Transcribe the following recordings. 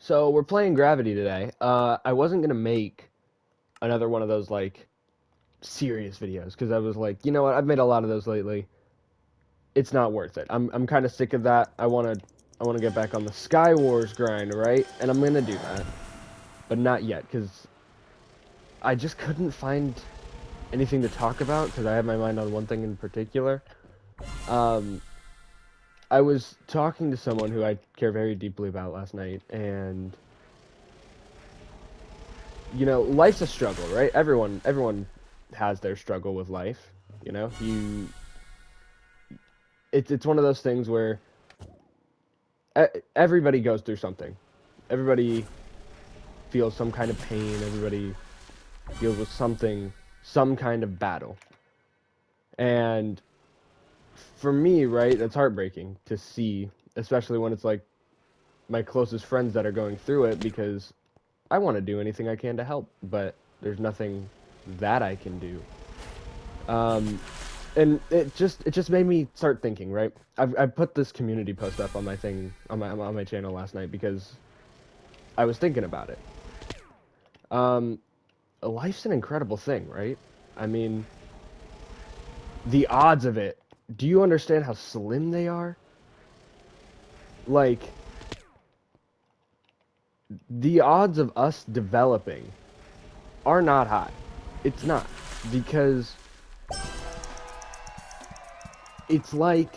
So we're playing Gravity today. I wasn't gonna make another one of those like serious videos because I was like, you know what? I've made a lot of those lately. It's not worth it. I'm kind of sick of that. I wanna get back on the Sky Wars grind, right? And I'm gonna do that, but not yet because I just couldn't find anything to talk about because I had my mind on one thing in particular. Um, I was talking to someone who I care very deeply about last night, and life's a struggle, right? Everyone has their struggle with life. It's one of those things where everybody goes through something. Everybody feels some kind of pain. Everybody deals with something, some kind of battle. And for me, right, that's heartbreaking to see, especially when it's like my closest friends that are going through it because I want to do anything I can to help, but there's nothing that I can do. Um, and it just made me start thinking, right? I put this community post up on my thing on my channel last night because I was thinking about it. Um, Life's an incredible thing, right? I mean, the odds of it. Do you understand how slim they are? Like the odds of us developing are not high. It's not because it's like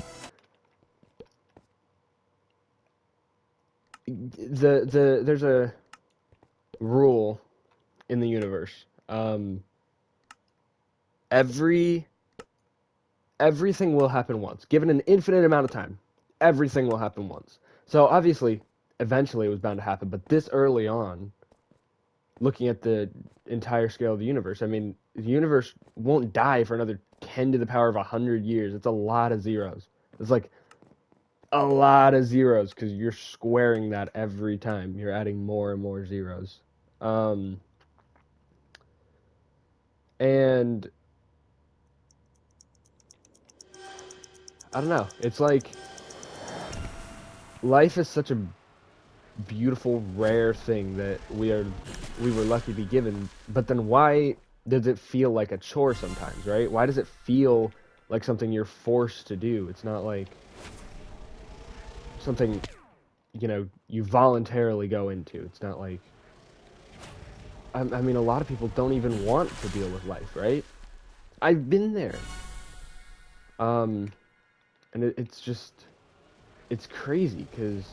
there's a rule in the universe. Every everything will happen once. Given an infinite amount of time, everything will happen once. So obviously, eventually it was bound to happen, but this early on, looking at the entire scale of the universe, I mean, the universe won't die for another 10 to the power of 100 years. It's a lot of zeros. It's like a lot of zeros because you're squaring that every time. You're adding more and more zeros. Um, and I don't know. It's like life is such a beautiful, rare thing that we were lucky to be given. But then why does it feel like a chore sometimes, right? Why does it feel like something you're forced to do? It's not like something, you voluntarily go into. It's not like I mean, a lot of people don't even want to deal with life, right? I've been there. Um, and it's crazy because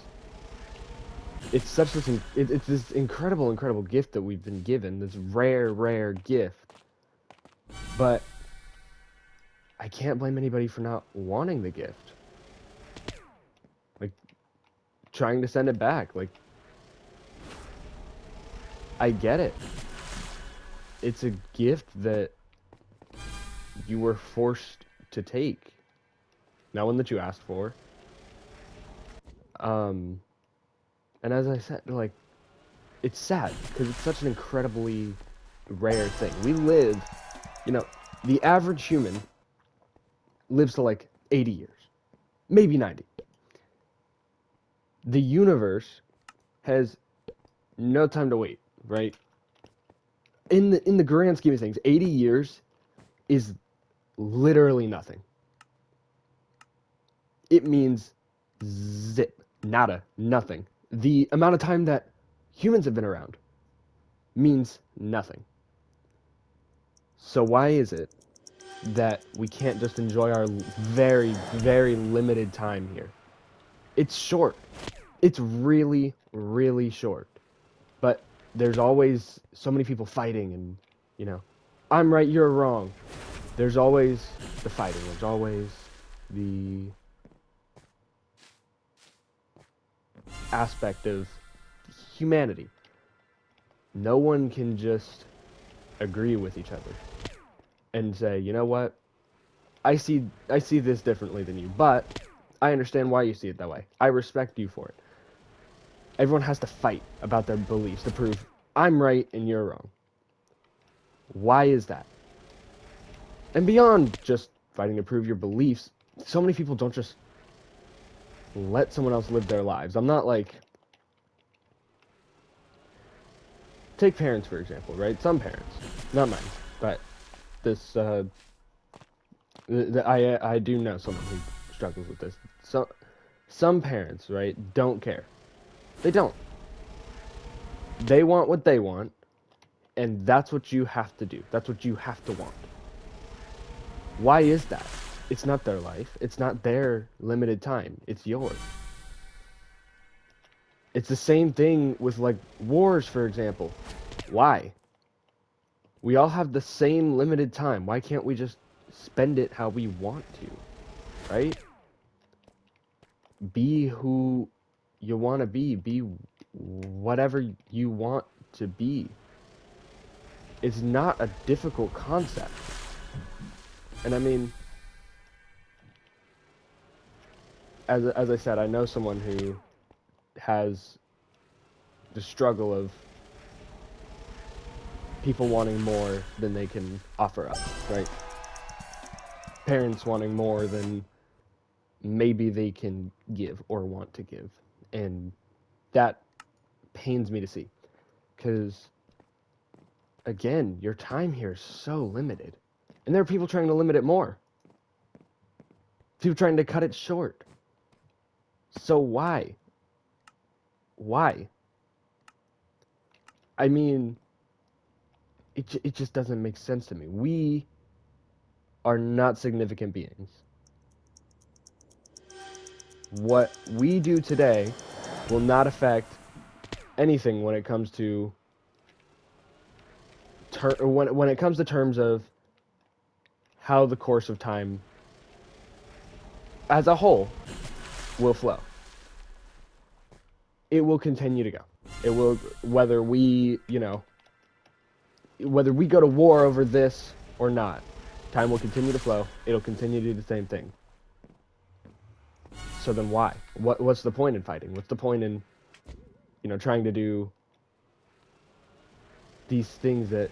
it's this incredible gift that we've been given, this rare gift. But I can't blame anybody for not wanting the gift. Like trying to send it back. Like I get it. It's a gift that you were forced to take. Not one that you asked for. Um and as I said, like it's sad because it's such an incredibly rare thing. We live, you know, the average human lives to like 80 years, maybe 90. The universe has no time to wait, right? In the grand scheme of things, 80 years is literally nothing. It means zip, nada, nothing. The amount of time that humans have been around means nothing. So why is it that we can't just enjoy our very limited time here? It's short. It's really short. But there's always so many people fighting and, you know, I'm right, you're wrong. There's always the fighting. There's always the aspect of humanity. No one can just agree with each other and say, you know what? I see this differently than you, but I understand why you see it that way. I respect you for it. Everyone has to fight about their beliefs to prove I'm right and you're wrong. Why is that? And beyond just fighting to prove your beliefs, so many people don't just let someone else live their lives. I'm not like take parents for example, right? Some parents, not mine, but this I do know someone who struggles with this. So some parents, right, don't care. They don't. They want what they want, and that's what you have to do. That's what you have to want. Why is that? It's not their life. It's not their limited time. It's yours. It's the same thing with like wars, for example. Why? We all have the same limited time. Why can't we just spend it how we want to, right? Be who you want to be. Be whatever you want to be. It's not a difficult concept. And I mean, as I said, I know someone who has the struggle of people wanting more than they can offer up, right? Parents wanting more than maybe they can give or want to give. And that pains me to see. Because, again, your time here is so limited. And there are people trying to limit it more. People trying to cut it short. So why? Why? I mean, it just doesn't make sense to me. We are not significant beings. What we do today will not affect anything when it comes to when it comes to terms of how the course of time as a whole will flow. It will continue to go. It will, whether we, whether we go to war over this or not, time will continue to flow. It'll continue to do the same thing. So then why? What's the point in fighting? What's the point in, trying to do these things that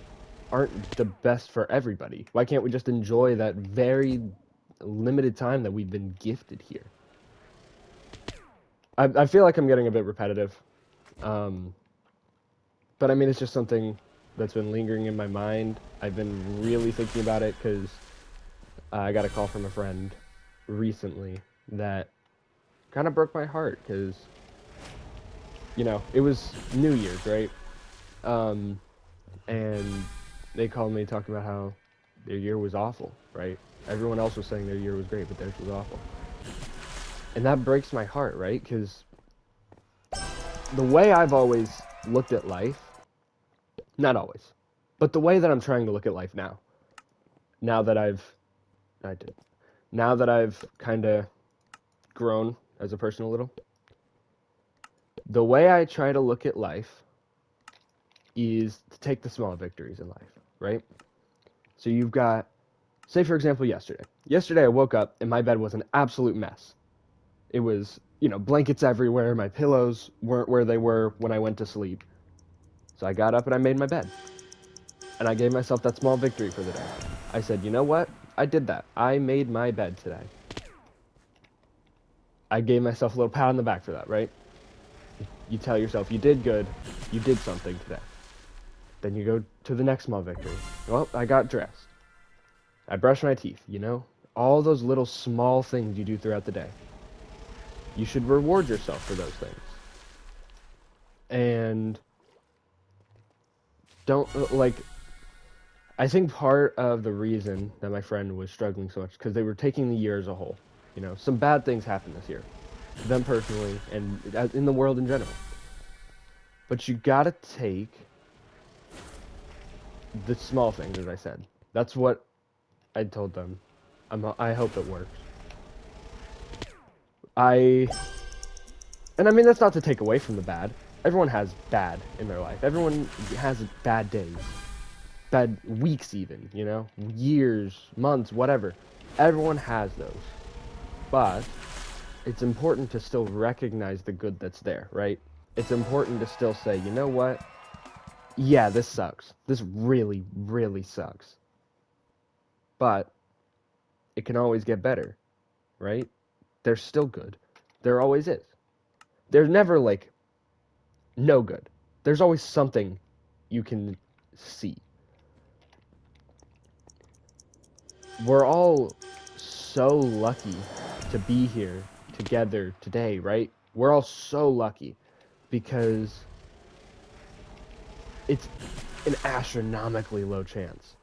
aren't the best for everybody? Why can't we just enjoy that very limited time that we've been gifted here? I feel like I'm getting a bit repetitive. But I mean, it's just something that's been lingering in my mind. I've been really thinking about it because I got a call from a friend recently that kind of broke my heart because, it was New Year's, right? And they called me talking about how their year was awful, right? Everyone else was saying their year was great, but theirs was awful. And that breaks my heart, right? Because the way I've always looked at life, not always, but the way that I'm trying to look at life now that I've kind of grown as a person a little, the way I try to look at life is to take the small victories in life, right? So you've got, say for example, yesterday. Yesterday I woke up and my bed was an absolute mess. It was, blankets everywhere. My pillows weren't where they were when I went to sleep. So I got up and I made my bed. And I gave myself that small victory for the day. I said, you know what? I did that. I made my bed today. I gave myself a little pat on the back for that, right? You tell yourself you did good. You did something today. Then you go to the next small victory. Well, I got dressed. I brushed my teeth, All those little small things you do throughout the day. You should reward yourself for those things. And don't, I think part of the reason that my friend was struggling so much, because they were taking the year as a whole. Some bad things happened this year. To them personally, and in the world in general. But you gotta take the small things, as I said. That's what I told them. I hope it works. And I mean, that's not to take away from the bad. Everyone has bad in their life. Everyone has bad days. Bad weeks even, Years, months, whatever. Everyone has those. But it's important to still recognize the good that's there, right? It's important to still say, you know what? Yeah, this sucks. This really, really sucks. But it can always get better, right? There's still good. There always is. There's never, no good. There's always something you can see. We're all so lucky to be here together today, right? We're all so lucky because it's an astronomically low chance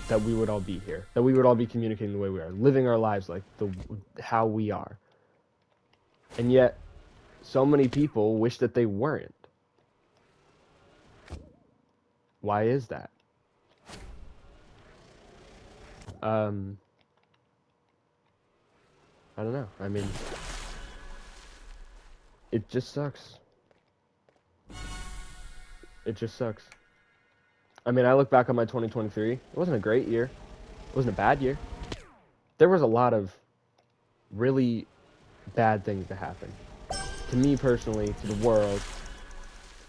that we would all be here, that we would all be communicating the way we are, living our lives like how we are. And yet, so many people wish that they weren't. Why is that? I don't know. I mean, it just sucks. It just sucks. I mean, I look back on my 2023. It wasn't a great year. It wasn't a bad year. There was a lot of really bad things that happened. To me personally, to the world,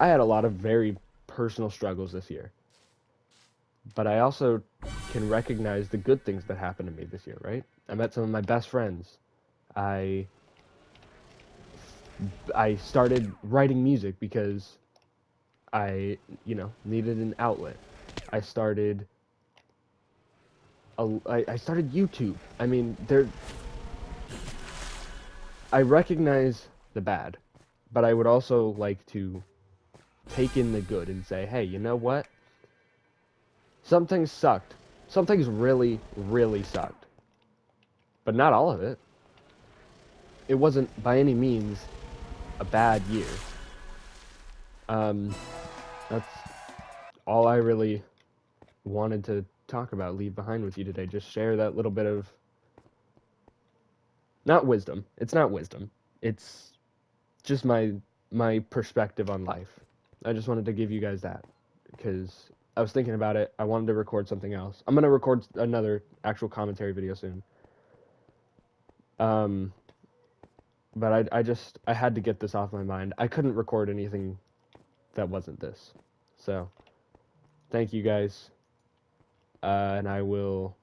I had a lot of very personal struggles this year. But I also can recognize the good things that happened to me this year, right? I met some of my best friends. I started writing music because I, needed an outlet. I started I started YouTube. I mean, I recognize the bad, but I would also like to take in the good and say, hey, you know what? Some things sucked. Some things really, really sucked. But not all of it. It wasn't by any means a bad year. That's all I really wanted to talk about, leave behind with you today. Just share that little bit of, not wisdom. It's not wisdom. It's just my perspective on life. I just wanted to give you guys that because I was thinking about it. I wanted to record something else. I'm gonna record another actual commentary video soon. But I had to get this off my mind. I couldn't record anything that wasn't this. So, thank you guys. And I will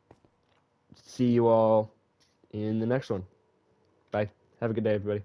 see you all in the next one. Bye. Have a good day, everybody.